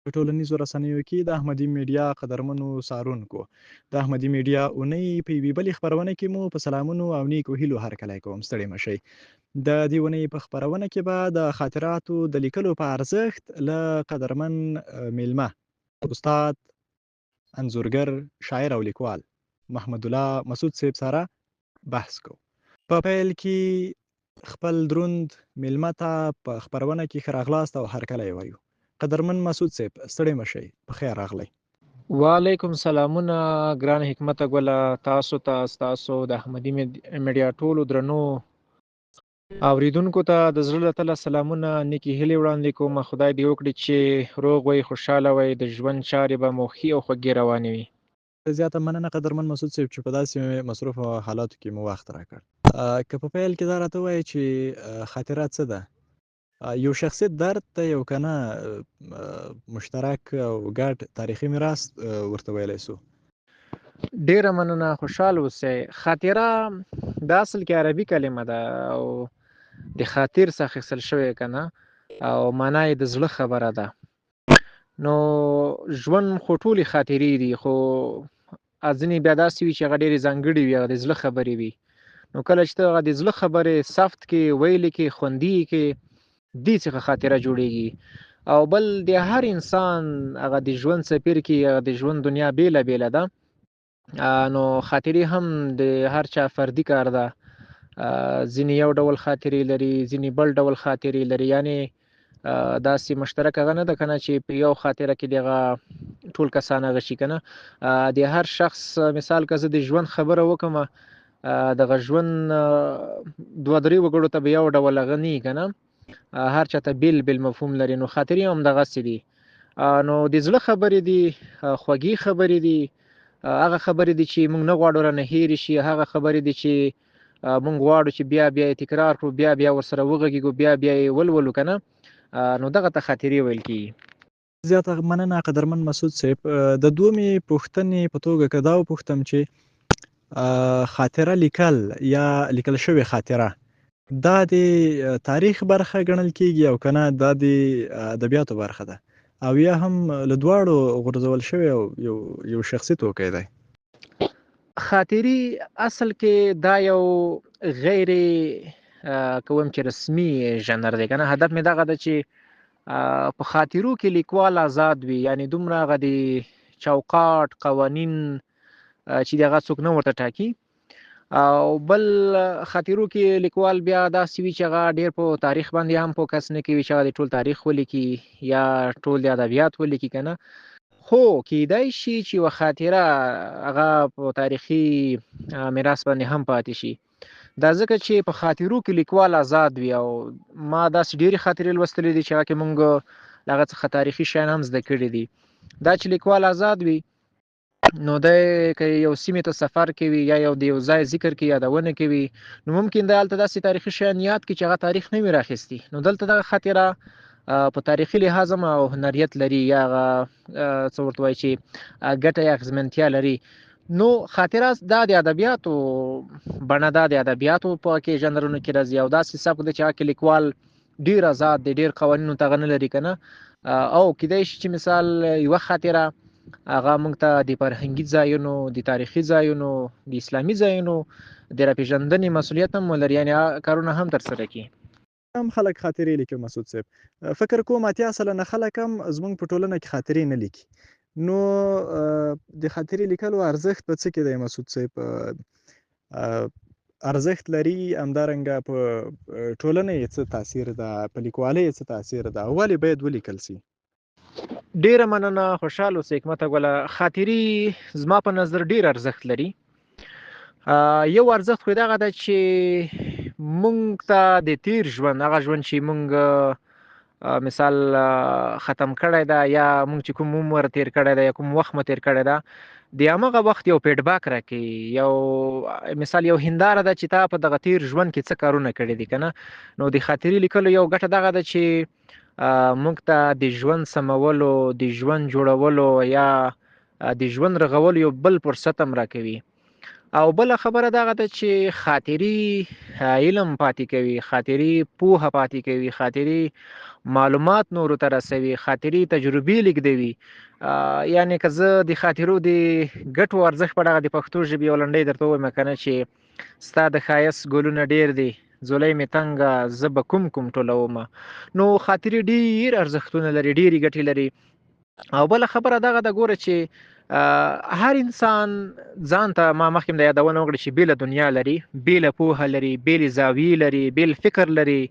په ټولنیزو رسنیو کې د احمدي میډیا قدرمنو څارونکو د احمدي میډیا اونۍ په یوې بلې خپرونه کې مو په سلامونو او نیکو هیلو هرکلی کوم. ستړي مه شئ. د دې اونۍ په خپرونه کې به د خاطراتو د لیکلو په ارزښت له قدرمن میلمه استاد انځورګر شاعر او لیکوال محمد الله مسعود صاحب سره بحث کوو. په پیل کې خپل دروند میلمه ته په خپرونه کې ښه راغلاست او هرکلی وایو. قدرمن مسعود صاحب ستړي مه شئ، پخیر راغلی. وعلیکم سلامونه ګران حکمت ګله، تاسو ته ستاسو د احمدي میډیا ټولو درنو اوریدونکو ته د زړه له تله سلامونه، نیکې هیلې وړاندې کوم. خدای دې وکړي چې روغ وئ، خوشحاله وئ، د ژوند چارې به مو ښې او خوږې روانې وي. زیاته مننه قدرمن مسعود صاحب چې په داسې مصروفه حالاتو کې مو وخت راکړ. که په پیل کې دا راته ووایې چې خاطره څه ده؟ یو شخصي درد ته یو که نه مشترک او ګډ تاریخي میراث ورته ویلی سو. ډیره مننه، خوشحاله اوسئ. خاطره د اصل کې عربي کلمه ده او د خاطر څخه اخیستل شوې که نه، او معنا یې د زړه خبره ده. نو ژوند خو ټولې خاطرې دي، خو ځینې بیا داسې وي چې هغه ډېرې ځانګړې وي، هغه د زړه خبرې وي. نو کله چې ته هغه د زړه خبرې ثبت کې، ویلې کې، خوندي کې، دې څخه خاطره جوړېږي. او بل د هر انسان هغه د ژوند څپیر کې هغه د ژوند دنیا بیله بیله ده. نو خاطرې هم د هر چا فردي کار ده. ځینې یو ډول خاطرې لري، ځینې بل ډول خاطرې لري. یعنې داسې مشترک هغه نه ده که نه چې په یو خاطره کې دغه ټول کسان هغه شي که نه. د هر شخص مثال که زه د ژوند خبره وکړم، دغه ژوند دوه درې وګړو ته به یو ډول هغه نه وي که نه، هر چاته بیل بیل مفهوم لري. نو خاطرې هم دغسې دي. نو د زړه خبرې دي، خوږې خبرې دي، هغه خبرې دي چې موږ نه غواړو رانه هېرې شي، هغه خبرې دي چې موږ غواړو چې بیا بیا یې تکرار کړو، بیا بیا ورسره وغږېږو، بیا بیا یې ولولو که نه. نو دغه ته خاطرې ویل کېږي. زیاته مننه قدرمن مسعود صاحب. د دومې پوښتنې په توګه که دا وپوښتم چې خاطره لیکل یا لیکل شوې خاطره دا د تاریخ برخه ګڼل کېږي او که نه دا د ادبیاتو برخه ده، او یا هم له دواړو غورځول شوی او یو شخصي توکی دی؟ خاطرې اصل کې دا یو غیر کوم چې رسمي ژانر دی که نه. هدف مې دغه ده چې په خاطرو کې لیکوال آزاد وي، یعنی دومره هغه د چوکاټ قوانین چې د هغه څوک نه ورته ټاکي. او بل خاطرو کې لیکوال بیا داسې وي چې هغه ډېر په تاریخ باندې هم فوکس نه کوي چې هغه د ټول تاریخ ولیکي یا ټول د ادبیات ولیکي که نه. خو کیدای شي چې یوه خاطره هغه په تاریخي میراث باندې هم پاتې شي. دا ځکه چې په خاطرو کې لیکوال آزاد وي. او ما داسې ډېرې خاطرې لوستلې دي چې هغه کې مونږ له هغه څخه تاریخي شیان هم زده کړي دي. دا چې لیکوال آزاد وي، نو دی که یو سیمې ته سفر کوي یا یو د یو ځای ذکر کوي، یادونه کوي، نو ممکن دی هلته داسې تاریخي شیان یاد کړي چې هغه تاریخ نه وي راخیستي. نو دلته دغه خاطره په تاریخي لحاظ هم او هنریت لري، یا هغه څه ورته وایي چې ګټه یا اغېزمنتیا لري. نو خاطره دا د ادبیاتو بڼه ده، د ادبیاتو په کې ژانرونو کې راځي. او داسې سبک دی چې هغه کې لیکوال ډېر آزاد دی، ډېر قوانینو ته هغه نه لري که نه. او کیدای شي چې مثال یوه خاطره هغه موږ ته د فرهنګي ځایونو، د تاریخي ځایونو، د اسلامي ځایونو د راپېژندنې مسؤلیت هم ولري، یعنې کارونه هم ترسره کړي. هم خلک خاطرې لیکي مسعود صاحب. فکر کوم 80 سلنه خلک هم زموږ په ټولنه کې خاطرې نه لیکي. نو د خاطرې لیکلو ارزښت په څه کې دی مسعود صاحب؟ ارزښت لري، همدارنګه په ټولنه یې څه تاثیر ده، په لیکوالۍ یې څه تاثیر ده، ولې باید ولیکل سي؟ ډیره مننه، خوشحاله اوسئ حکمت ګله. خاطرې زما په نظر ډیر ارزښت لري. یو ارزښت خو دغه ده چې مونږ ته د تیر ژوند، هغه ژوند چې مونږ مثال ختم کړی ده، یا مونږ چې کوم عمر تیر کړی ده، یا کوم وخت مو تیر کړی ده، د همغه وخت یو فیډباک راکوي. یو مثال یو هنداره ده چې تا په دغه تیر ژوند کې څه کارونه کړي دي که نه. نو د خاطرې لیکلو یو ګټه دغه ده چې موږ ته د ژوند سمولو، د ژوند جوړولو یا د ژوند رغولو یو بل فرصت هم راکوي. او بل خبره دغه ده چې خاطري علم پاتې کوي، خاطري پوهه پاتې کوي، خاطري معلومات نورو ته رسوي، خاطري تجربې لیږدوي. یعنې که زه د خاطرو د ګټو ارزښت په دغه د پښتو ژبې یو لنډۍ درته ووایم که نه چې ستا د ښایست ګلونه ډېر دي، زولۍ مې تنګه زه به کوم کوم ټولومه. نو خاطري ډېر ارزښتونه لري، ډېرې ګټې لري. او بله خبره دغه ده ګوره چې هر انسان ځان ته ما مخکې د یادونه وکړه چې بیله دنیا لري، بیله پوهه لري، بیلې زاویې لري، بیل فکر لري.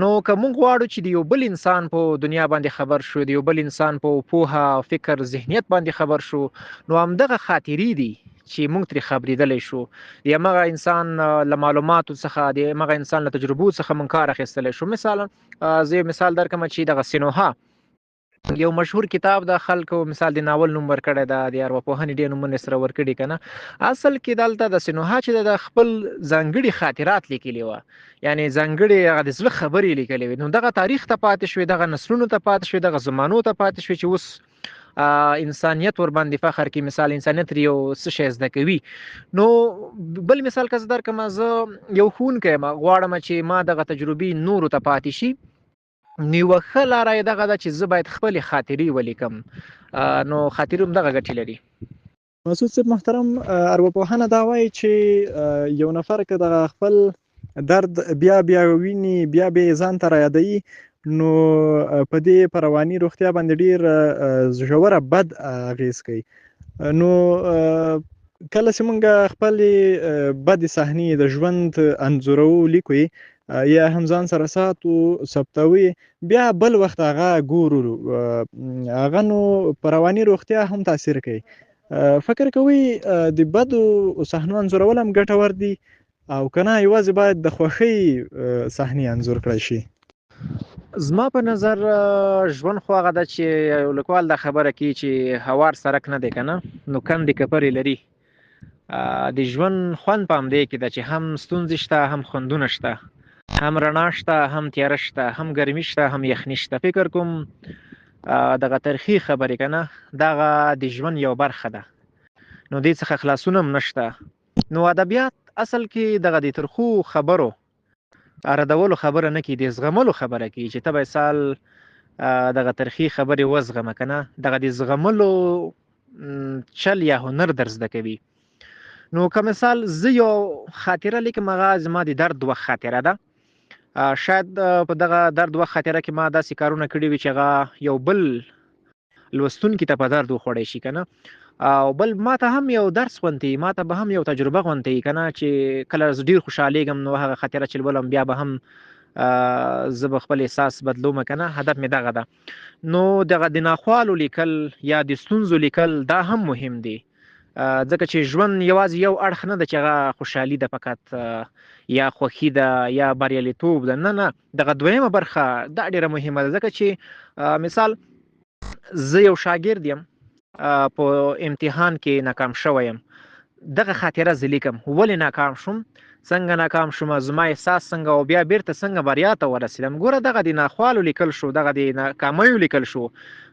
نو که موږ غواړو چې د یو بل انسان په دنیا باندې خبر شو، د یو بل انسان په پوهه، فکر، ذهنیت باندې خبر شو، نو همدغه خاطرې دي چې موږ ترې خبرېدلی شو. د همغه انسان له معلوماتو څخه، د همغه انسان له تجربو څخه موږ کار اخیستلی شو. مثالا زه یو مثال درکړم چې دغه سینوها یو مشهور کتاب د خلکو مثال د ناول نوم ورکړی ده، د ارواپوهنې ډېر نومونه سره ورکړي که نه. اصل کې دلته د سینوها چې د خپل ځانګړي خاطرات لیکلي وه، یعنې ځانګړې هغه د زړه خبرې لیکلې وې. نو دغه تاریخ ته پاتې شوې، دغه نسلونو ته پاتې شوې، دغه زمانو ته پاتې شوې چې اوس انسانیت ور باندې فخر کوي. مثال انسانیت یو څه شی زده کوي. نو بل مثال که زه درکړم، زه یو ښوونکی یم، غواړم چې ما دغه تجربې نورو ته پاتې شي. نو یوه ښه لاره یې دغه ده چې زه باید خپلې خاطرې ولیکم. نو خاطرې هم دغه ګټې لري. مسعود صاحب محترم، ارواپوهنه دا وایي چې یو نفر که دغه خپل درد بیا بیا ویني، بیا بیا یې ځان ته رایادوي، نو په دې په رواني روغتیا باندې ډېر ژوره بد اغېز کوي. نو کله چې موږ خپلې بدې صحنې د ژوند انځورو لیکو یا هم ځان سره ساتو ثبتوي، بیا بل وخت هغه ګورو، هغه نو په رواني روغتیا هم تاثیر کوي. فکر کوئ د بدو صحنو انځورول هم ګټور دي او که نه یوازې باید د خوښۍ صحنې انځور کړی شي؟ زما په نظر ژوند خو هغه ده چې یو لیکوال دا خبره کوي چې هوار سرک نه دی که نه، نو کندې کپرې لري. د ژوند خوند په همدې کې ده چې هم ستونزې شته، هم خوندونه شته، هم رڼا شته، هم تیاره شته، هم ګرمي شته، هم یخني شته. فکر کوم دغه ترخی خبرې که نه، دغه د ژوند یو برخه ده، نو دې څخه خلاصون هم نشته. نو ادبیات اصل کې دغه د ترخو خبرو ردولو خبره نه کوي، د زغملو خبره کوي چې ته به سال دغه ترخی خبرې وزغمه که نه، دغه د زغملو چل یا هنر در زده کوي. نو که مثال زه یو خاطره لیکم، هغه زما د درد وخت خاطره ده. شاید په دغه درد وخت خاطره کې ما داسې کارونه کړي وي چې هغه یو بل لوستونکي ته په درد وخوړی شي که نه، او بل ما ته هم یو درس غوندې، ما ته به هم یو تجربه غوندې که نه، چې کله زه ډېر خوشحالېږم نو هغه خاطره چې لولم بیا به هم زه به خپل احساس بدلوم که نه. هدف مې دغه ده. نو دغه د ناخوالو لیکل یا د ستونزو لیکل دا هم مهم دی، ځکه چې ژوند یوازې یو اړخ نه ده چې هغه خوشحالي ده فقط یا خوښي ده یا بریالیتوب ده، نه نه، دغه دویمه برخه دا ډېره مهمه ده. ځکه چې مثال زه یو شاګرد یم، په امتحان کې ناکام شوی یم، دغه خاطره زه لیکم. ولې ناکام شوم، څنګه ناکام شوم، زما احساس څنګه، او بیا بیرته څنګه بریا ته ورسېدم. ګوره دغه د ناخوالو لیکل شو، دغه د ناکامیو لیکل شو،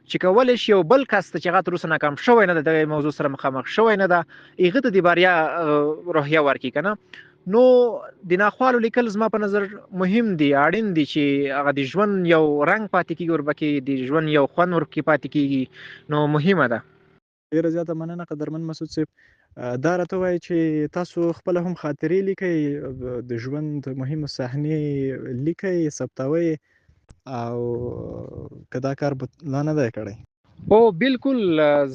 چې کولی شي یو بل کس ته چې هغه تر اوسه ناکام شوی نه ده، دغه موضوع سره مخامخ شوی نه ده، هغه ته د بریا روحیه ورکړي که نه. نو د ناخوالو لیکل زما په نظر مهم دي، اړین دي چې هغه د ژوند یو رنګ پاتې کېږي، ورپکې د ژوند یو خوند ورپکې پاتې کېږي. نو مهمه ده. ډېره زیاته مننه قدرمن مسعود صاحب. دا راته وایي چې تاسو خپله هم خاطرې لیکئ، د ژوند مهمه صحنې لیکئ، ثبتوئ، او که دا کار به لا نه دی کړی؟ او بالکل،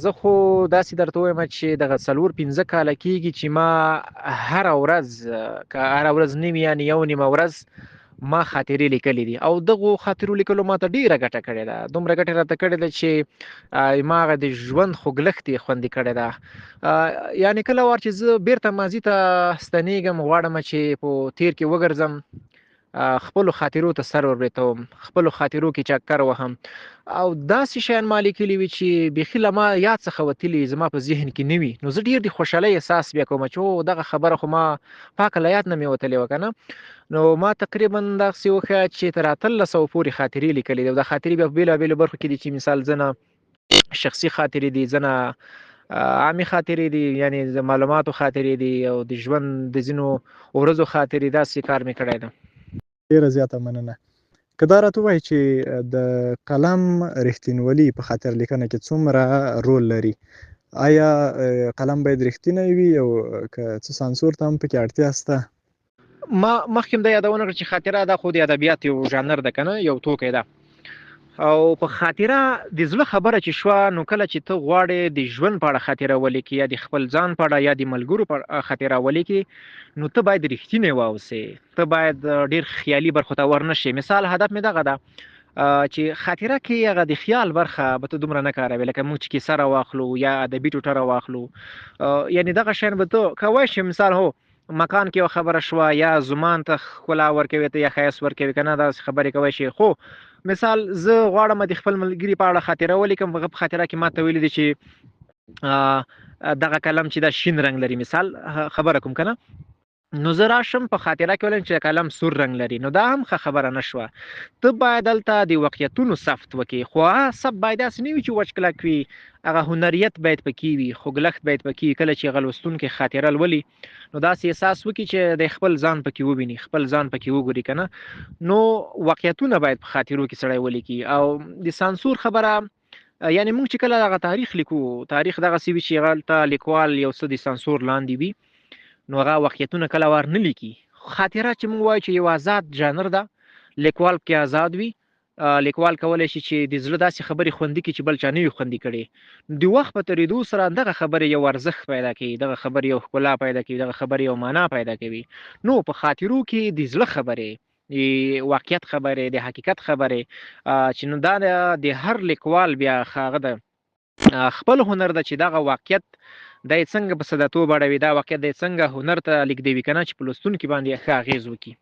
زه خو داسې درته وایم چې دغه 4-5 کاله کېږي چې ما هره ورځ، که هره ورځ نه وي یعنې یو نیمه ورځ ما خاطرې لیکلې دي، او دغو خاطرو لیکلو ما ته ډېره ګټه کړې ده. دومره ګټه راته کړې ده چې ما هغه د ژوند خوږلښت یې خوندي کړې ده. یعنې کله وار چې زه بیرته ماضي ته ستنېږم، غواړم چې په تیر کې وګرځم، خپلو خاطرو ته سر وربرېتوم، خپلو خاطرو کې چکر وهم، او داسې شیان ما لیکلي وي چې بیخي له ما یاد څخه وتلي، زما په ذهن کې نه وي. نو زه ډېر د خوشحالۍ احساس بیا کوم چې او دغه خبره خو ما پاکه له یاد نه مې وتلې وه که نه. نو ما تقریبا دغسې وښیه چې تر 1800 پورې خاطرې لیکلې دي، او دا خاطرې بیا په بېلابېلو برخو کې دي چې مثال ځنه شخصي خاطرې دي، ځنه عامي خاطرې دي، یعنی د معلوماتو خاطرې دي او د ژوند د ځینو ورځو خاطرې، داسې کار مې کړی دی. ډېره زیاته مننه. که دا راته ووایې چې د قلم رښتینولي په خاطر لیکنه کې څومره رول لري؟ آیا قلم باید رښتینی وي او که څه سانسور ته هم پکې اړتیا شته؟ ما مخکې دا یادونه کړه چې خاطره دا خو د ادبیات یو ژانر ده که نه، یو توکی ده. او په خاطره د زړه خبره چې شوه، نو کله چې ته غواړې د ژوند په اړه خاطره ولیکې، یا د خپل ځان په اړه، یا د ملګرو په اړه خاطره ولیکې، نو ته باید رښتینی واوسې، ته باید ډېر خیالي برخو ته ورنشې. مثال هدف مې دغه ده چې خاطره کې هغه د خیال برخه به ته دومره نه کاروې، لکه موږ چې کیسه راواخلو یا ادبي ټوټه راواخلو، یعنې دغه شیان به ته کولی شې. مثال هو مکان کې یو خبره شوه، یا زمان ته ښکلا ورکوي ته، یا ښایست ورکوي که نه، داسې خبرې کولی شي. خو مثال زه غواړم د خپل ملګري په اړه خاطره ولیکم، هغه په خاطره کې ماته ویلي دي چې دغه قلم چې دا شین رنګ لري، مثال خبره کوم که نه، نو زه راشم په خاطره کې ولیم چې قلم سور رنګ لري، نو دا هم ښه خبره نه شوه. ته باید دلته د واقعیتونو ثبت وکړې، خو هغه ثبت باید داسې نه وي چې وچ کلک وي، هغه هنریت باید پکې وي، خوږلښت باید پکې وي. کله چې هغه لوستونکی خاطره لولي، نو داسې احساس وکړي چې د خپل ځان پکې وویني، خپل ځان پکې وګوري که نه. نو واقعیتونه باید په خاطرو کې سړی ولیکي. او د سانسور خبره، یعنی موږ چې کله هغه تاریخ لیکو، تاریخ دغسې وي چې هغلته لیکوال یو څه د سانسور لاندې وي، نو هغه واقعیتونه کله ور نه لیکي. خاطره چې موږ وایو چې یو آزاد ژانر ده، لیکوال پکې آزاد وي. لیکوال کولی شي چې د زړه داسې خبرې خوندي کړي چې بل چا نه وي خوندي کړي. د وخت په تېرېدو سره دغه خبرې یو ارزښت پیدا کوي، دغه خبرې یو ښکلا پیدا کوي، دغه خبرې یو معنا پیدا کوي. نو په خاطرو کې د زړه خبرې، د واقعیت خبرې، د حقیقت خبرې، چې نو دا د هر لیکوال بیا هغه ده خپل هنر ده چې دغه واقعیت دا یې څنګه په صداتوب اړوي، دا واقعیت دی څنګه هنر ته لیږدوي که نه، چې په لوستونکي باندې ښه اغېز وکړي.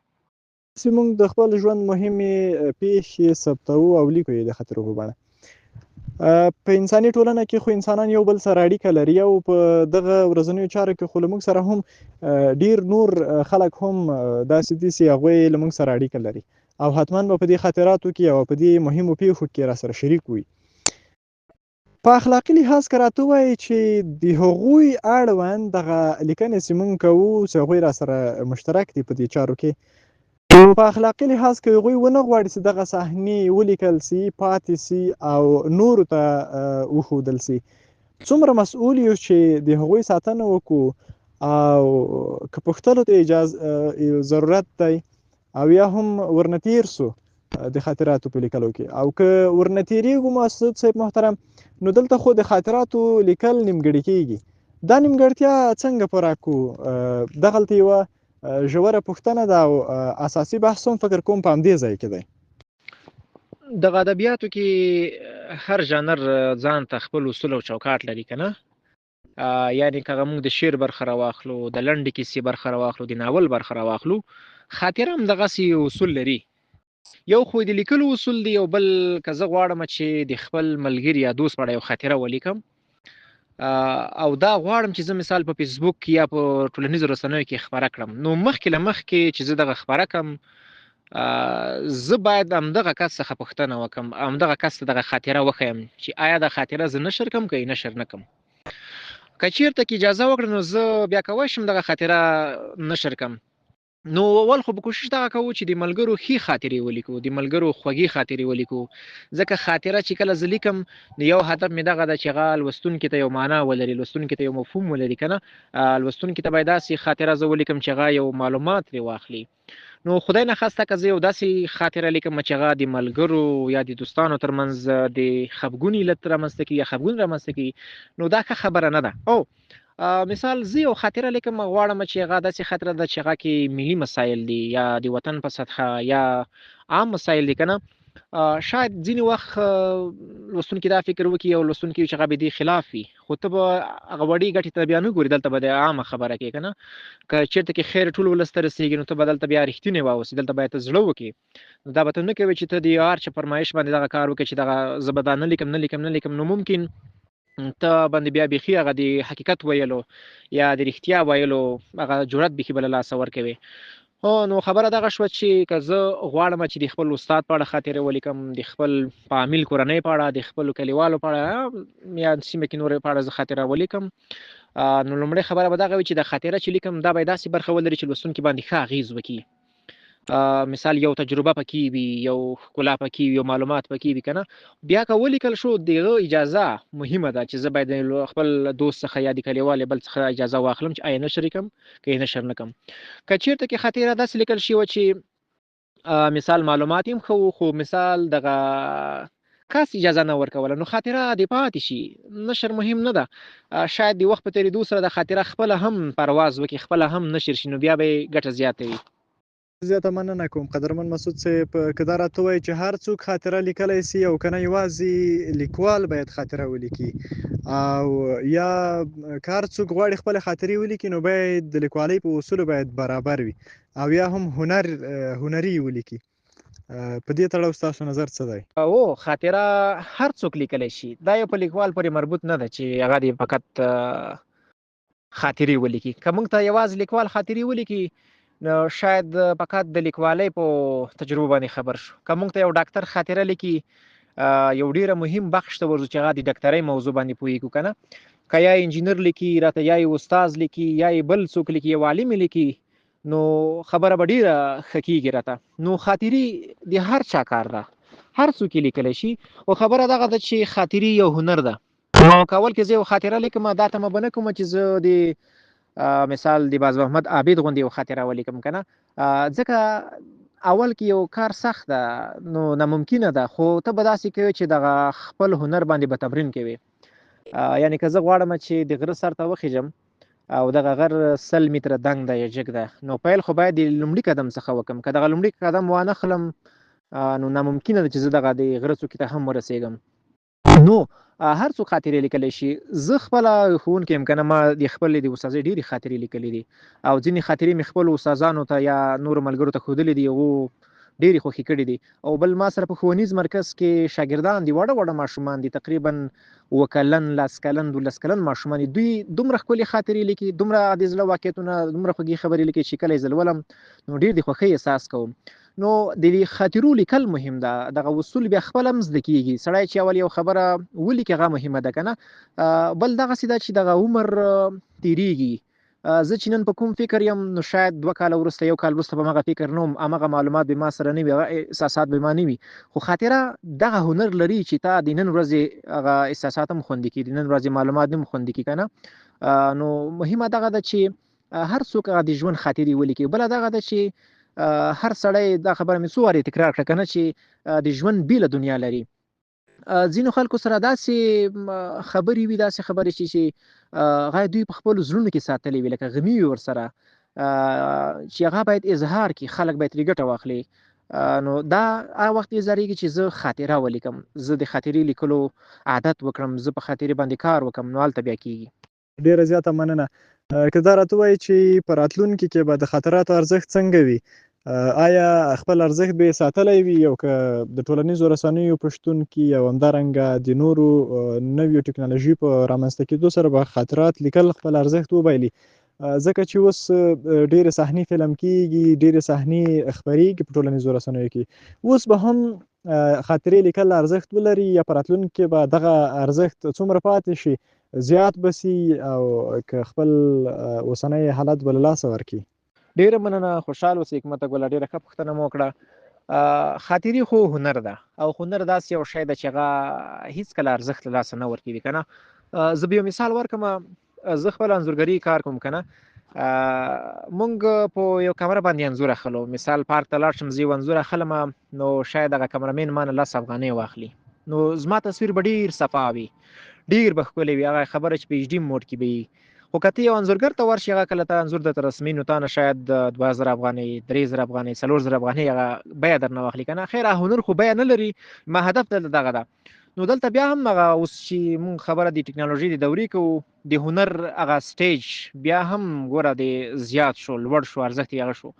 چې موږ د خپل ژوند مهمې پیښې ثبتوو او لیکو یې د خاطرو په بڼه. په انساني ټولنه کې خو انسانان یو بل سره اړیکه لري، او په دغه ورځنیو چارو کې خو له موږ سره هم ډیر نور خلک هم داسې دي چې هغوی له موږ سره اړیکه لري، او حتما به په دې خاطراتو کې او په دې مهمو پیښو کې را سره شریک وي. په اخلاقي لحاظ که راته ووایې چې د هغوی اړوند دغه لیکنې چې موږ کوو چې هغوی را سره مشترک دي په دې چارو کې، نو په اخلاقي لحاظ که هغوی ونه غواړي چې دغه صحنې ولیکل سي، پاتې سي او نورو ته وښودل سي، څومره مسؤول یو چې د هغوی ساتنه وکړو، او که پوښتلو ته ضرورت دی او یا هم ورنه تیر سو د خاطراتو په لیکلو کې، او که ورنه تیریږو محسود صاحب محترم، نو دلته خو د خاطراتو لیکل نیمګړي کیږي. دا نیمګړتیا څنګه پوره کړو؟ دغلته یوه ژوره پوښتنه ده، او اساسي بحث هم فکر کوم په همدې ځای کې دی. دغه ادبیاتو کې هر ژانر ځان ته خپل اصول او چوکاټ لري که نه. یعنې که موږ د شعر برخه راواخلو، د لنډې کیسې برخه راواخلو، د ناول برخه راواخلو، خاطره هم دغسې اصول لري. یو خو د لیکلو اصول دی، یو بل که زه غواړم چې د خپل ملګري یا دوست په اړه یو خاطره ولیکم، او دا غواړم چې زه مثال په فیسبوک یا په ټولنیزو رسنیو کې خپره کړم، نو مخکې له مخکې چې زه دغه خپره کړم، زه باید همدغه کس څخه پوښتنه وکړم، همدغه کس ته دغه خاطره وښیم چې آیا دا خاطره زه نشر کړم که یې نشر نه کړم. که چېرته کې اجازه وکړه، نو زه بیا کولی شم دغه خاطره نشر کړم. نو اول خو به کوشش دغه کوو چې د ملګرو ښې خاطرې ولیکو، د ملګرو خوږې خاطرې ولیکو، ځکه خاطره چې کله زه لیکم، نو یو هدف مې دغه ده چې هغه لوستونکي ته یو معنا ولري، لوستونکي ته یو مفهوم ولري که نه. لوستونکي ته باید داسې خاطره زه ولیکم چې هغه یو معلومات ترې واخلي. نو خدای نخواسته که زه یو داسې خاطره لیکم چې هغه د ملګرو یا د دوستانو ترمنځ د خفګون علت رامنځته کړي یا خفګون رامنځته کړي، نو دا ښه خبره نه ده. او مثال زه یو خاطره لیکم، غواړم چې هغه داسې خاطره ده چې هغه کې ملي مسایل دي، یا د وطن په سطحه یا عام مسایل دي که نه. شاید ځینې وخت لوستونکي دا فکر وکړي او لوستونکي چې هغه به دې خلاف وي، خو ته به هغه وړې ګټې ته بیا نه ګورې، دلته به د عامه خبره کوې که نه. که چېرته کې خیر ټول ولس ته رسېږي، نو ته به دلته بیا رښتینی واوسې، دلته باید ته زړه وکړې. نو دا به ته نه کوې چې ته د هر چا فرمایش باندې دغه کار وکړې چې دغه زه به دا نه لیکم. نو ممکن ته باندې بیا بیخي هغه د حقیقت ویلو یا د رښتیا ویلو هغه جرأت بیخي بله لاسه ورکوي. هو نو خبره دغه شوه چې که زه غواړم چې د خپل استاد په اړه خاطره ولیکم، د خپل فامیل کورنۍ په اړه، د خپلو کلیوالو په اړه یا سیمه کې نورې په اړه زه خاطره ولیکم، نو لومړۍ خبره به دغه وي چې د خاطره چې لیکم دا باید داسې برخه ولري چې لوستونکي باندې ښه اغېز وکړي. مثال یو تجربه پکې وي، یو ښکلا پکې وي، یو معلومات پکې وي که نه. بیا که ولیکل شو دغه اجازه مهمه ده چې زه باید د خپل دوست څخه یا د کلیوال بل څخه اجازه واخلم چې آیا نشر یې کړم که یې نشر نه کړم. که چېرته کې خاطره داسې لیکل شوې وه چې مثال معلومات هم ښه خو مثال دغه کس اجازه نه ورکوله، نو خاطره دې پاتې شي، نشر مهم نه ده. شاید د وخت په تېرېدو سره د خاطره خپله هم پرواز وکړي، خپله هم نشر شي، نو بیا به یې ګټه زیاته وي. زیاته مننه کوم قدرمن مسعود صاحب که دا راته ووایي چې هر څوک خاطره لیکلی سي او که نه یوازې لیکوال باید خاطره ولیکي او یا که هر څوک غواړي خپلې خاطرې ولیکي نو باید د لیکوالۍ په اصولو باید برابر وي او یا هم هنري ولیکي. په دې تړاو ستاسو نظر څه دی؟ او خاطره هر څوک لیکلی شي، دا یو په لیکوال پورې مربوط نه ده چې هغه دې فقط خاطرې ولیکي. که موږ ته یوازې لیکوال خاطرې ولیکي نو شاید فقط د لیکوالۍ په تجربه باندې خبر شو. که موږ ته یو ډاکټر خاطره لیکي یو ډیره مهم بخش ته ورځو چې هغه د ډاکټرۍ موضوع باندې پوهېږو که نه. که یا انجینر لیکي راته یا یې استاذ لیکي یا یې بل څوک لیکي، یو عالم لیکي، نو خبره به ډیره ښه کېږي راته. نو خاطرې د هر چا کار ده، هر څوک یې لیکلی شي، خو خبره دغه ده چې خاطرې یو هنر ده. نو کول کې زه یو خاطره لیکم دا تمه به نه کوم چې زه د مثال د باز محمد عابد غوندې یو خاطره ولیکم که نه، ځکه اول کې یو کار سخت ده نو ناممکنه ده، خو ته به داسې کوې چې دغه خپل هنر باندې به تمرین کوې. یعنې که زه غواړم چې د غره سر ته وخیژم او دغه غر 100 متره دنګ ده یا جګ ده، نو پیل خو باید د لومړي قدم څخه وکړم. که دغه لومړي قدم وانه خلم نو ناممکنه ده چې زه دغه د غره څوکې ته هم ورسېږم. نو هر څوک خاطرې لیکلی شي. زه خپله ښوونکی یم که نه، ما د خپلې د استاذۍ ډېرې خاطرې لیکلي دي او ځینې خاطرې مې خپلو استادانو ته یا نورو ملګرو ته ښودلې دي، هغو ډېرې خوښې کړي دي. او بل ما سره په ښوونیز مرکز کې شاګردان دي، واړه ماشومان دي، تقریبا 7 کلن 10 کلن 12 کلن ماشومان دي. دوی دومره ښکلې خاطرې لیکي، دومره د زړه واقعیتونه، دومره خوږې خبرې لیکي چې کله یې زه لولم نو ډېر د خوښۍ احساس کوم. نو د دې خاطرو لیکل مهم ده، دغه اصول بیا خپله هم زده کېږي. سړی چې اول یو خبره ولیکي هغه مهمه ده که نه. بل دغسې ده چې دغه عمر تېرېږي. زه چې نن په کوم فکر یم نو شاید 2 کاله وروسته 1 کال وروسته به همغه فکر نه وم، همغه معلومات به ما سره نه وي، هغه احساسات به ما نه وي. خو خاطره دغه هنر لري چې تا د نن ورځې هغه احساسات هم خوندي کړي، د نن ورځې معلومات هم خوندي کړي که نه. نو مهمه دغه ده چې هر څوک هغه د ژوند خاطرې ولیکي. بله دغه ده چې هر سړی، دا خبره مې څو وارې تکرار کړه که نه، چې د ژوند بیله دنیا لري. ځینو خلکو سره داسې خبرې وي، داسې خبرې چې هغه دوی په خپلو زړونو کې ساتلې وي، لکه غمي وي ورسره، چې هغه باید اظهار کړي، خلک باید ترې ګټه واخلي. نو دا هغه وخت اظهارېږي چې زه خاطره ولیکم، زه د خاطرې لیکلو عادت وکړم، زه په خاطرې باندې کار وکړم، نو هلته بیا کېږي. ډیره زیاته مننه. که دا راته ووایي چې په راتلونکي کې به د خاطراتو ارزښت څنګه وي؟ آیا خپل ارزښت به یې ساتلی وي او که د ټولنیزو رسنیو په شتون کې او همدارنګه د نورو نویو ټکنالوژي په رامنځته کېدو سره به خاطرات لیکل خپل ارزښت وبایلي؟ ځکه چې اوس ډېرې صحنې فلم کېږي، ډېرې صحنې خپرېږي په ټولنیزو رسنیو کې. اوس به هم خاطرې لیکل ارزښت ولري یا په راتلونکي کې به دغه ارزښت څومره پاتې شي، زیات به سي او که خپل اوسنی حالت به له لاسه ورکړي؟ ډېره مننه، خوشحال اوسئ حکمت ګله، ډېره ښه پوښتنه مو وکړه. خاطرې خو هنر ده او هنر داسې یو شی ده چې هغه هېڅکله ارزښت له لاسه نه ورکوي که نه. زه به یو مثال ورکړم. زه خپل انځورګري کار کوم که نه. مونږ په یو کمره باندې انځور اخلو. مثال پارک ته لاړ شم، زه یو انځور اخلم نو شاید هغه کمرمین ما نه 10 افغانۍ واخلي، نو زما تصویر به ډېر صفا وي، ډېر به ښکلی وي، هغه خبره چې په ایچ ډي موډ کې به وي. خو که ته یو انځورګر ته ورشي، هغه کله ته انځور درته رسمي، نو تا نه شاید 2000 افغانۍ، 3000 افغانۍ، 4000 افغانۍ هغه بیه درنه واخلي که نه. خیر هنر خو بیه نه لري، ما هدف دلته دغه ده. نو دلته بیا هم هغه اوس چې مونږ خبره د ټکنالوژي د دورې کوو، د هنر هغه سټیج بیا هم ګوره د زیات شو، لوړ شو، ارزښت یې هغه شو.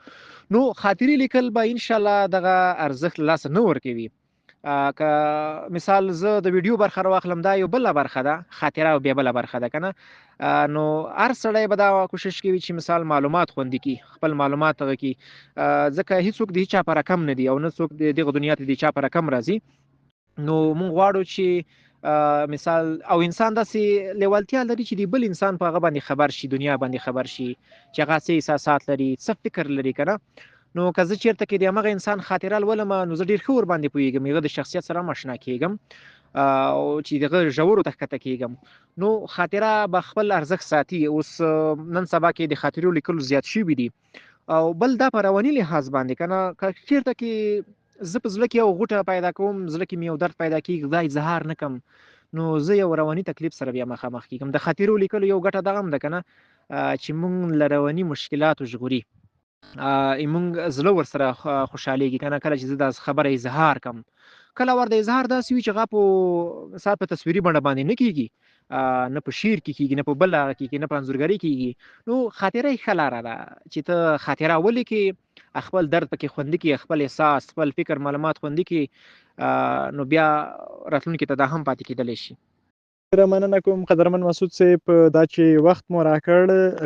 نو خاطرې لیکل به انشاءالله دغه ارزښت له لاسه نه ورکوي. که مثال زه د ویډیو برخه راواخلم، دا یو بله برخه ده، خاطره او بیا بله برخه ده که نه. نو هر سړی به دا کوشش کوي چې مثال معلومات خوندي کړي، خپل معلومات هغه کړي، ځکه هیڅوک د هیچا په رقم نه دي او نه څوک د دغه دنیا ته د چا په رقم راځي. نو مونږ غواړو چې مثال او انسان داسې لیوالتیا لري چې د بل انسان په هغه باندې خبر شي، دنیا باندې خبر شي، چې هغه څه احساسات لري، څه فکر لري که نه. نو که زه چېرته کې د همغه انسان خاطره لولم، نو زه ډېر ښه ورباندې پوهېږم، هغه د شخصیت سره هم اشنا کېږم او چې دغه ژورو ته ښکته کېږم. نو خاطره به خپل ارزښت ساتي. اوس نن سبا کې د خاطرو لیکلو زیات شوي دي، او بل دا په رواني لحاظ باندې که نه، که چېرته کې زه په زړه کې یو غوټه پیدا کوم، زړه کې مې یو درد پیدا کېږي، دا اظهار نه کړم، نو زه یو رواني تکلیف سره بیا مخامخ کېږم. د خاطرو لیکلو یو ګټه دغه هم ده که نه، چې مونږ له رواني مشکلاتو ژغوري، مونږ زړه ورسره خوشحالېږي که نه. کله چې زه دا خبره اظهار کړم، کله ور د اظهار داسې وي چې هغه په مثال په تصویري بڼه باندې نه کېږي، نه په شعر کې کېږي، نه په بل هغه کې کېږي، نه په انځورګرۍ کېږي. نو خاطره یې ښه لاره ده چې ته خاطره ولیکې، خپل درد پکې خوندي کړي، خپل احساس، خپل فکر، معلومات خوندي کړي، نو بیا راتلونکي ته دا هم پاتې کېدلی شي. ډېره مننه کوم قدرمن مسعود صاحب، دا چې وخت مو راکړ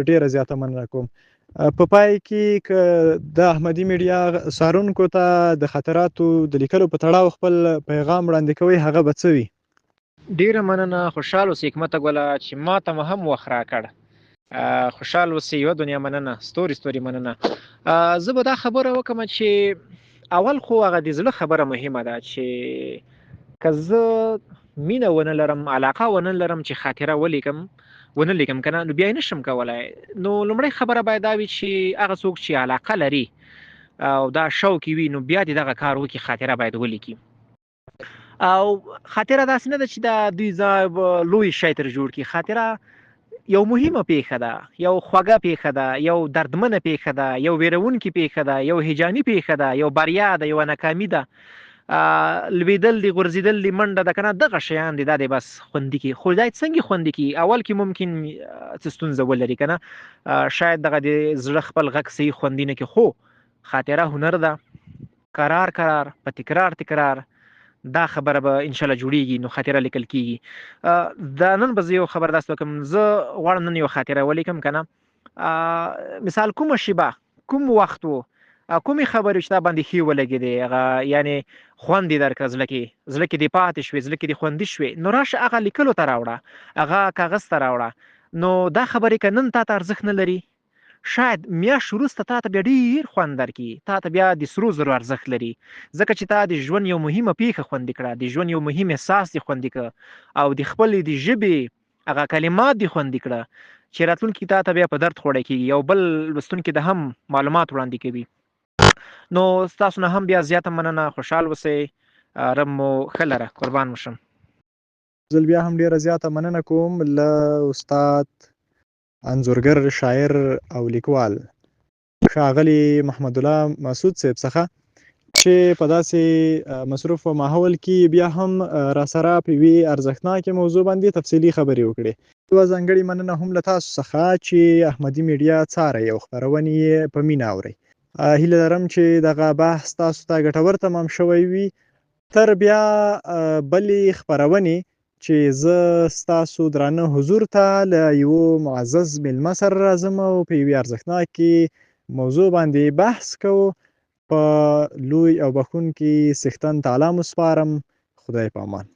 ډېره زیاته مننه کوم. په پای کې که د احمدي میډیا څارونکو ته د خاطراتو د لیکلو په تړاو خپل پیغام وړاندې کوئ، هغه به څه وي؟ ډېره مننه، خوشحال اوسې حکمته ګله چې ما ته مو هم وخت راکړ. خوشحال اوسې، یوه دنیا مننه، ستوري مننه. زه به دا خبره وکړم چې اول خو هغه د زړه خبره مهمه ده، چې که زه مینه ونه لرم، علاقه ونه لرم چې خاطره ونه لیکم که نه، نو بیا یې نشم کولی. نو لومړی خبره باید دا وي چې هغه څوک چې علاقه لري او دا شوق یې وي، نو بیا دې دغه کار وکړي، خاطره باید ولیکي. او خاطره داسې نه ده چې دا دوی لوی شی تر جوړ کړي. خاطره یو مهمه پیښه ده، یو خوږه پیښه ده، یو دردمنه پیښه ده، یو ویرونکې پیښه ده، یو هیجاني پیښه ده، یو بریا ده، یو ناکامي ده، لوېدل دي، غورځېدل دي، منډه ده که نه، دغه شیان دي، دا دی بس خوندي کړي. خو دا څنګه خوندي کړي؟ اول کې ممکن څه ستونزه ولري که نه، شاید دغه د زړه خپل غږ صحیح خوندي نه کړي. خو خاطره هنر ده، کرار په تکرار دا خبره به انشاءالله جوړیږي، نو خاطره لیکل کېږي. دا نن به زه یو خبر داسې وکړم، زه غواړم نن یو خاطره ولیکم که نه. مثال کومه شیبه، کوم وخت و، کومې خبرې چې تا باندې ښې ولګېدې، هغه یعنې خوند یې درکړه، زړه کې دې پاتې شوې، زړه کې دې خوندي شوې، نو راشه هغه لیکلو ته راوړه، هغه کاغذ ته راوړه. نو دا خبرې که نن تا ته ارزښت نه لري، شاید میاشت وروسته تا ته بیا ډېر خوند درکړي، تا ته بیا د سرو زرو ارزښت لري، ځکه چې تا د ژوند یو مهمه پیښه خوندي کړه، د ژوند یو مهم احساس دې خوندي کړه، او د خپلې د ژبې هغه کلمات دې خوندي کړه، چې راتلونکي تا ته بیا په درد خوړی کېږي. یو بل لوستونکي ته هم معلومات وړاندې کوي. نو ستاسو نه هم بیا زیاته مننه، خوشحال اوسئ، رب مو ښه لره، قربان مو شم. زه بیا هم ډېره زیاته مننه کوم له استاد، انځورګر، شاعر او لیکوال ښاغلي محمد الله مسعود صاحب څخه، چې په داسې مصروف ماحول کې بیا هم راسره په یوې ارزښتناکې موضوع باندې تفصیلي خبرې وکړې. یوه ځانګړې مننه هم له تاسو څخه چې احمدي میډیا څارئ او خپرونې یې په مینه اورئ. هیله لرم چې دغه بحث تاسو ته ګټور تمام شوی وي. تر بیا بلې خپرونې چې زه ستاسو درانه حضور ته له یوه معزز میلمه سره راځم او په یوې ارزښتناکې موضوع باندې بحث کوو. په لوی او بخښونکي څښتن تعالی مو سپارم. خدای په امان.